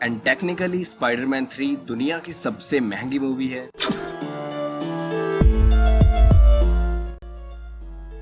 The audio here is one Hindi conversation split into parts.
एंड टेक्निकली स्पाइडरमैन 3 दुनिया की सबसे महंगी मूवी है।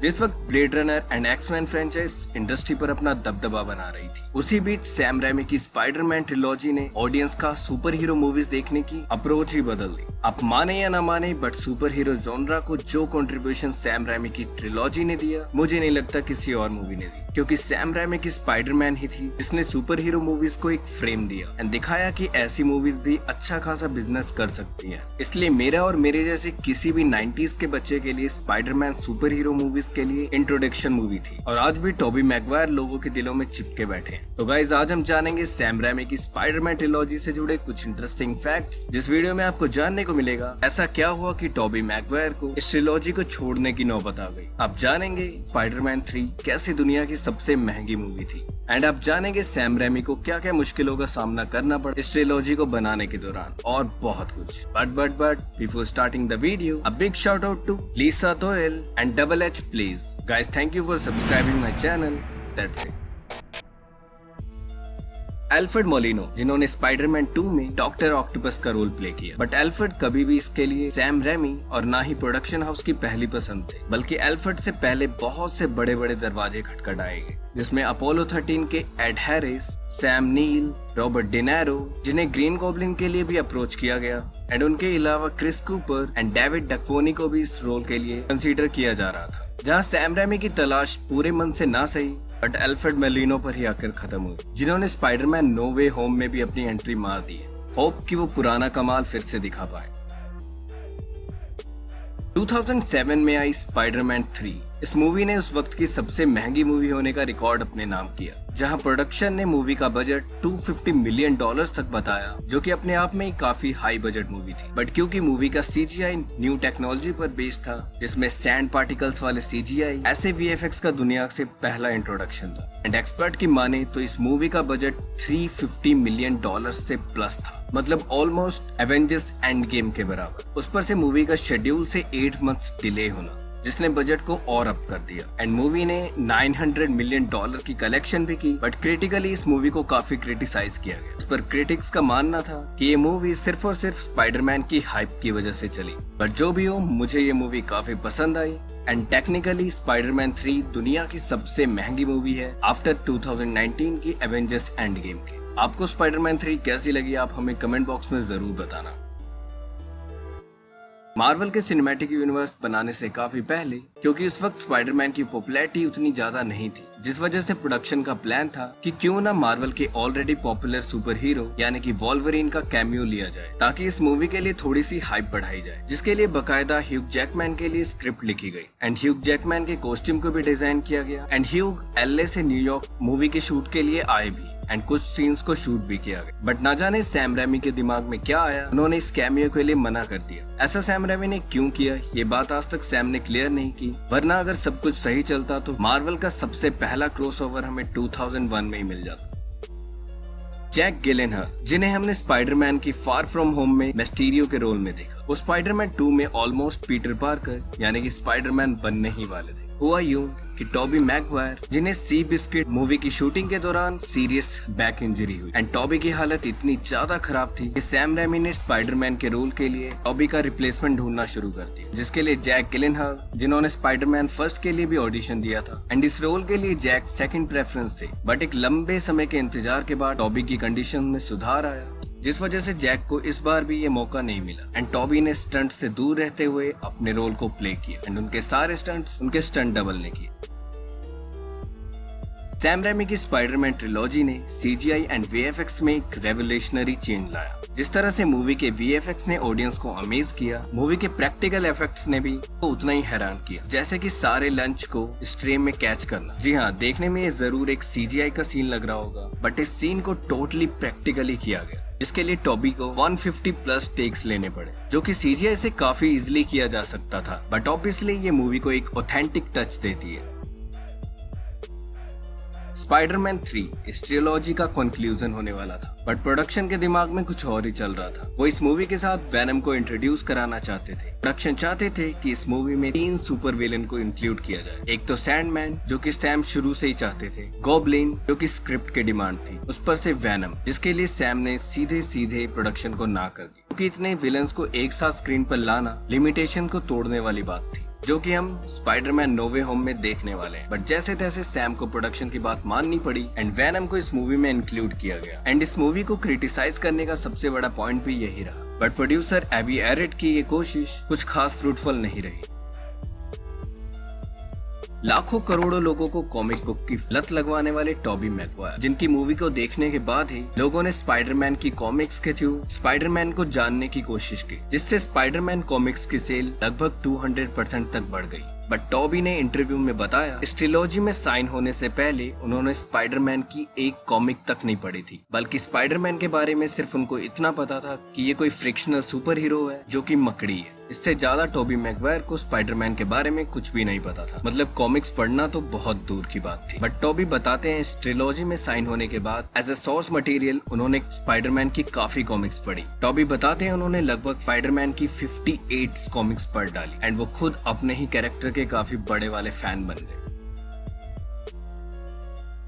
जिस वक्त blade runner and X Men franchise industry पर अपना दबदबा बना रही थी, उसी बीच सैम रेमी की स्पाइडरमैन ट्रिलॉजी ने ऑडियंस का सुपर हीरो मूवीज देखने की अप्रोच ही बदल दी। आप माने या ना माने, बट सुपर हीरो जॉनरा को जो कंट्रीब्यूशन सैम रेमी की ट्रिलॉजी ने दिया, मुझे नहीं लगता किसी और मूवी ने दी, क्योंकि सैम रेमी की स्पाइडरमैन ही थी जिसने सुपर हीरो मूवीज को एक फ्रेम दिया एंड दिखाया कि ऐसी मूवीज भी अच्छा खासा बिजनेस कर सकती हैं। इसलिए मेरा और मेरे जैसे किसी भी 90s के बच्चे के लिए स्पाइडरमैन सुपर हीरो मूवीज के लिए इंट्रोडक्शन मूवी थी और आज भी टोबी मैगवायर लोगों के दिलों में चिपके बैठे हैं। तो गाइस, आज हम जानेंगे सैम रेमी की स्पाइडरमैन ट्रिलॉजी से जुड़े कुछ इंटरेस्टिंग फैक्ट्स, जिस वीडियो में आपको जानने को मिलेगा ऐसा क्या हुआ कि टोबी मैगवायर को इस ट्रिलॉजी को छोड़ने की नौबत आ गई। आप जानेंगे स्पाइडरमैन 3 कैसे दुनिया की सबसे महंगी मूवी थी एंड आप जानेंगे सैम रेमी को क्या क्या मुश्किलों का सामना करना पड़ा इस ट्रिलॉजी को बनाने के दौरान, और बहुत कुछ। But before starting the video, a big shout out to Lisa Doyle and double H please. Guys, thank you for subscribing my channel. That's it. Alfred Molino, जिन्होंने स्पाइडरमैन 2 में डॉक्टर ऑक्टोपस का रोल प्ले किया, बट एल्फ्रेड कभी भी इसके लिए सैम रेमी और ना ही प्रोडक्शन हाउस की पहली पसंद थे, बल्कि एल्फ्रेड से पहले बहुत से बड़े बड़े दरवाजे खटखटाए गए, जिसमें अपोलो 13 के एड हैरिस, सैम नील, रॉबर्ट डिनेरो, जिन्हें ग्रीन गॉब्लिन के लिए भी अप्रोच किया गया, एंड उनके अलावा क्रिस कूपर एंड डेविड डक्वोनी को भी इस रोल के लिए कंसीडर किया जा रहा था। जहां सैम रेमी की तलाश पूरे मन से ना सही, बट एल्फ्रेड मोलिनो पर ही आकर खत्म हुई, जिन्होंने स्पाइडरमैन नो वे होम में भी अपनी एंट्री मार दी है, होप कि वो पुराना कमाल फिर से दिखा पाए। 2007 में आई स्पाइडरमैन 3। इस मूवी ने उस वक्त की सबसे महंगी मूवी होने का रिकॉर्ड अपने नाम किया, जहां प्रोडक्शन ने मूवी का बजट $250 मिलियन तक बताया, जो कि अपने आप में ही काफी हाई बजट मूवी थी। बट क्योंकि मूवी का CGI न्यू टेक्नोलॉजी पर बेस्ड था, जिसमें सैंड पार्टिकल्स वाले CGI, ऐसे VFX का दुनिया से पहला इंट्रोडक्शन था। एंड एक्सपर्ट की माने तो इस मूवी का बजट $350 मिलियन से प्लस था, मतलब ऑलमोस्ट एवेंजर्स एंड गेम के बराबर। उस पर से मूवी का शेड्यूल से 8 मंथ्स डिले होना, जिसने बजट को और अप कर दिया। एंड मूवी ने $900 मिलियन की कलेक्शन भी की, बट क्रिटिकली इस मूवी को काफी क्रिटिसाइज किया गया। इस पर क्रिटिक्स का मानना था कि ये मूवी सिर्फ और सिर्फ स्पाइडरमैन की हाइप की वजह से चली। बट जो भी हो, मुझे ये मूवी काफी पसंद आई एंड टेक्निकली स्पाइडरमैन 3 दुनिया की सबसे महंगी मूवी है आफ्टर 2019 की एवेंजर्स एंड गेम के। आपको स्पाइडरमैन 3 कैसी लगी, आप हमें कमेंट बॉक्स में जरूर बताना। मार्वल के सिनेमैटिक यूनिवर्स बनाने से काफी पहले, क्योंकि उस वक्त स्पाइडरमैन की पॉपुलैरिटी उतनी ज्यादा नहीं थी, जिस वजह से प्रोडक्शन का प्लान था कि क्यों ना मार्वल के ऑलरेडी पॉपुलर सुपर हीरो यानी कि वॉल्वरिन का कैमियो लिया जाए, ताकि इस मूवी के लिए थोड़ी सी हाइप बढ़ाई जाए, जिसके लिए बकायदा ह्यूग जैकमैन के लिए स्क्रिप्ट लिखी गई एंड ह्यूग जैकमैन के कॉस्ट्यूम को भी डिजाइन किया गया एंड ह्यूग LA से न्यूयॉर्क मूवी के शूट के लिए आए भी एंड कुछ सीन्स को शूट भी किया गया। बट ना जाने सैम रेमी के दिमाग में क्या आया, उन्होंने इस कैमियो के लिए मना कर दिया। ऐसा सैम रेमी ने क्यों किया, ये बात आज तक सैम ने क्लियर नहीं की, वरना अगर सब कुछ सही चलता तो मार्वल का सबसे पहला क्रॉसओवर हमें 2001 में ही मिल जाता। जैक गिलेनहल, जिन्हें हमने स्पाइडरमैन की फार फ्रॉम होम में मिस्टीरियो के रोल में देखा, वो स्पाइडरमैन 2 में ऑलमोस्ट पीटर पार्कर यानी कि स्पाइडरमैन बनने ही वाले थे। हुआ यूं कि टोबी मैगवायर, जिन्हें सी बिस्किट मूवी की शूटिंग के दौरान सीरियस बैक इंजरी हुई एंड टोबी की हालत इतनी ज्यादा खराब थी कि सैम रेमी ने स्पाइडरमैन के रोल के लिए टोबी का रिप्लेसमेंट ढूंढना शुरू कर दिया, जिसके लिए जैक गिलेनहल, जिन्होंने स्पाइडरमैन फर्स्ट के लिए भी ऑडिशन दिया था एंड इस रोल के लिए जैक सेकंड प्रेफरेंस थे। बट एक लंबे समय के इंतजार के बाद टोबी की कंडीशन में सुधार आया, जिस वजह से जैक को इस बार भी ये मौका नहीं मिला एंड टोबी ने स्टंट से दूर रहते हुए अपने रोल को प्ले किया एंड उनके सारे स्टंट्स उनके स्टंट डबल ने किए। सैम रेमी की स्पाइडरमैन ट्रिलॉजी ने CGI एंड VFX में एक रेवोल्यूशनरी चेंज लाया। जिस तरह से मूवी के VFX ने ऑडियंस को अमेज किया, मूवी के प्रैक्टिकल इफेक्ट्स ने भी उतना ही हैरान किया, जैसे कि सारे लंच को स्ट्रीम में कैच करना। जी हाँ, देखने में ये जरूर एक CGI का सीन लग रहा होगा, बट इस सीन को टोटली प्रैक्टिकली किया गया, जिसके लिए टोबी को 150 प्लस टेक्स लेने पड़े, जो कि CGI से काफी इजीली किया जा सकता था। बट ऑब्वियसली ये मूवी को एक ऑथेंटिक टच देती है। स्पाइडरमैन 3 इस ट्रिलॉजी का कंक्लूजन होने वाला था, बट प्रोडक्शन के दिमाग में कुछ और ही चल रहा था। वो इस मूवी के साथ वेनम को इंट्रोड्यूस कराना चाहते थे। प्रोडक्शन चाहते थे कि इस मूवी में 3 सुपर विलेन को इंक्लूड किया जाए। एक तो सैंडमैन, जो कि सैम शुरू से ही चाहते थे, गॉब्लिन, जो कि स्क्रिप्ट की डिमांड थी, उस पर से वेनम, जिसके लिए सैम ने सीधे सीधे प्रोडक्शन को ना कर दी, क्योंकि इतने विलन्स को एक साथ स्क्रीन पर लाना लिमिटेशन को तोड़ने वाली बात थी, जो कि हम स्पाइडरमैन नो वे होम में देखने वाले हैं। बट जैसे तैसे सैम को प्रोडक्शन की बात माननी पड़ी एंड वेनम को इस मूवी में इंक्लूड किया गया। एंड इस मूवी को क्रिटिसाइज करने का सबसे बड़ा पॉइंट भी यही रहा, बट प्रोड्यूसर एवी एरेट की ये कोशिश कुछ खास फ्रूटफुल नहीं रही। लाखों करोड़ों लोगों को कॉमिक बुक की लत लगवाने वाले टॉबी मैगवायर, जिनकी मूवी को देखने के बाद ही लोगों ने स्पाइडरमैन की कॉमिक्स के थ्रू स्पाइडरमैन को जानने की कोशिश की, जिससे स्पाइडरमैन कॉमिक्स की सेल लगभग 200% तक बढ़ गई। बट टॉबी ने इंटरव्यू में बताया, इस ट्रिलॉजी में साइन होने से पहले उन्होंने स्पाइडरमैन की एक कॉमिक तक नहीं पढ़ी थी, बल्कि स्पाइडरमैन के बारे में सिर्फ उनको इतना पता था कि ये कोई फ्रिक्शनल सुपर हीरो है जो कि मकड़ी है। इससे ज्यादा टॉबी मैगवायर को स्पाइडरमैन के बारे में कुछ भी नहीं पता था, मतलब कॉमिक्स पढ़ना तो बहुत दूर की बात थी। बट टॉबी बताते हैं, इस ट्रिलॉजी में साइन होने के बाद एज अ सोर्स मटेरियल उन्होंने स्पाइडरमैन की काफी कॉमिक्स पढ़ी। टॉबी बताते हैं उन्होंने लगभग स्पाइडरमैन की 58 कॉमिक्स पढ़ डाली एंड वो खुद अपने ही कैरेक्टर के काफी बड़े वाले फैन बन गए।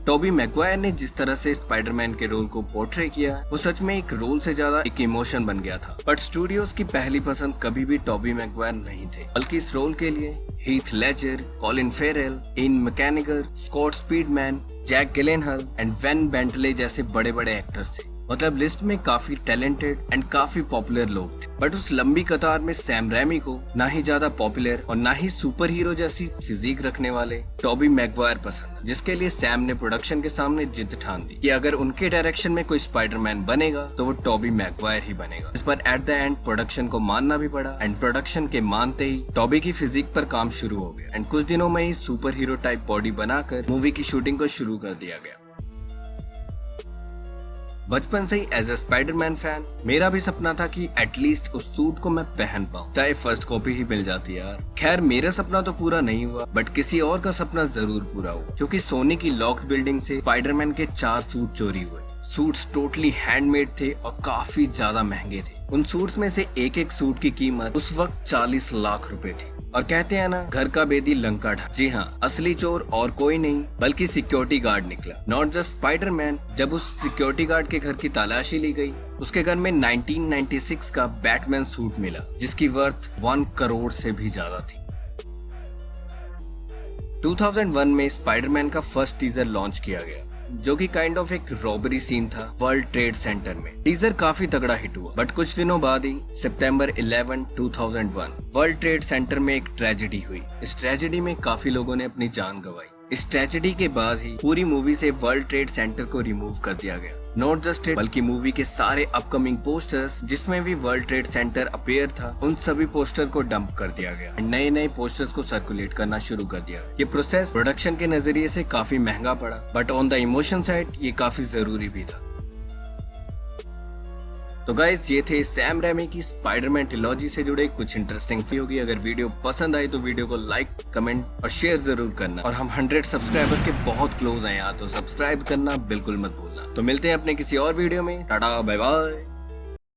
टॉबी मैगवायर ने जिस तरह से स्पाइडरमैन के रोल को पोर्ट्रे किया, वो सच में एक रोल से ज्यादा एक इमोशन बन गया था। बट स्टूडियोज की पहली पसंद कभी भी टॉबी मैगवायर नहीं थे, बल्कि इस रोल के लिए Heath Ledger, Colin Farrell, Ewan McGregor, Scott Speedman, Jake Gyllenhaal and Wes Bentley जैसे बड़े बड़े एक्टर्स थे। मतलब लिस्ट में काफी टैलेंटेड एंड काफी पॉपुलर लोग थे। बट उस लंबी कतार में सैम रैमी को ना ही ज्यादा पॉपुलर और ना ही सुपर हीरो जैसी फिजिक रखने वाले टॉबी मैगवायर पसंद, जिसके लिए सैम ने प्रोडक्शन के सामने जिद ठान दी कि अगर उनके डायरेक्शन में कोई स्पाइडरमैन बनेगा तो वो टॉबी मैगवायर ही बनेगा। इस पर एट द एंड प्रोडक्शन को मानना भी पड़ा एंड प्रोडक्शन के मानते ही टॉबी की फिजिक पर काम शुरू हो गया एंड कुछ दिनों में ही सुपर हीरो टाइप बॉडी बनाकर मूवी की शूटिंग को शुरू कर दिया गया। बचपन से ही एज अ स्पाइडरमैन फैन मेरा भी सपना था कि एटलीस्ट उस सूट को मैं पहन पाऊं, चाहे फर्स्ट कॉपी ही मिल जाती यार। खैर मेरा सपना तो पूरा नहीं हुआ, बट किसी और का सपना जरूर पूरा हुआ, क्योंकि सोनी की लॉक्ड बिल्डिंग से स्पाइडरमैन के 4 सूट चोरी हुए। सूट्स टोटली हैंडमेड थे और काफी ज्यादा महंगे थे। उन सूट्स में से एक एक सूट की कीमत उस वक्त 40 लाख रुपए थी। और कहते हैं ना, घर का बेदी लंका ढा। जी हाँ, असली चोर और कोई नहीं बल्कि सिक्योरिटी गार्ड निकला। Not just Spiderman. जब उस सिक्योरिटी गार्ड के घर की तलाशी ली गई, उसके घर में 1996 का बैटमैन सूट मिला, जिसकी वर्थ 1 करोड़ से भी ज्यादा थी। 2001 में स्पाइडरमैन का फर्स्ट टीजर लॉन्च किया गया, जो कि काइंड ऑफ एक रॉबरी सीन था वर्ल्ड ट्रेड सेंटर में। टीजर काफी तगड़ा हिट हुआ, बट कुछ दिनों बाद ही सितंबर 11, 2001 वर्ल्ड ट्रेड सेंटर में एक ट्रेजेडी हुई। इस ट्रेजेडी में काफी लोगों ने अपनी जान गंवाई। इस ट्रेजेडी के बाद ही पूरी मूवी से वर्ल्ड ट्रेड सेंटर को रिमूव कर दिया गया। नॉट जस्ट इट, बल्कि मूवी के सारे अपकमिंग पोस्टर्स जिसमें भी वर्ल्ड ट्रेड सेंटर अपीयर था, उन सभी पोस्टर को डंप कर दिया गया। नए नए पोस्टर्स को सर्कुलेट करना शुरू कर दिया। ये प्रोसेस प्रोडक्शन के नजरिए से काफी महंगा पड़ा, but on the emotion side ये काफी जरूरी भी था। तो गाइस, ये थे सैम रैमी की स्पाइडरमैन ट्रिलॉजी से जुड़े कुछ इंटरेस्टिंग होगी। अगर वीडियो पसंद आई तो वीडियो को लाइक, कमेंट और शेयर जरूर करना। और हम 100 सब्सक्राइबर के बहुत क्लोज हैं यहाँ, तो सब्सक्राइब करना बिल्कुल मत भूलना। तो मिलते हैं अपने किसी और वीडियो में। Tata, bye bye.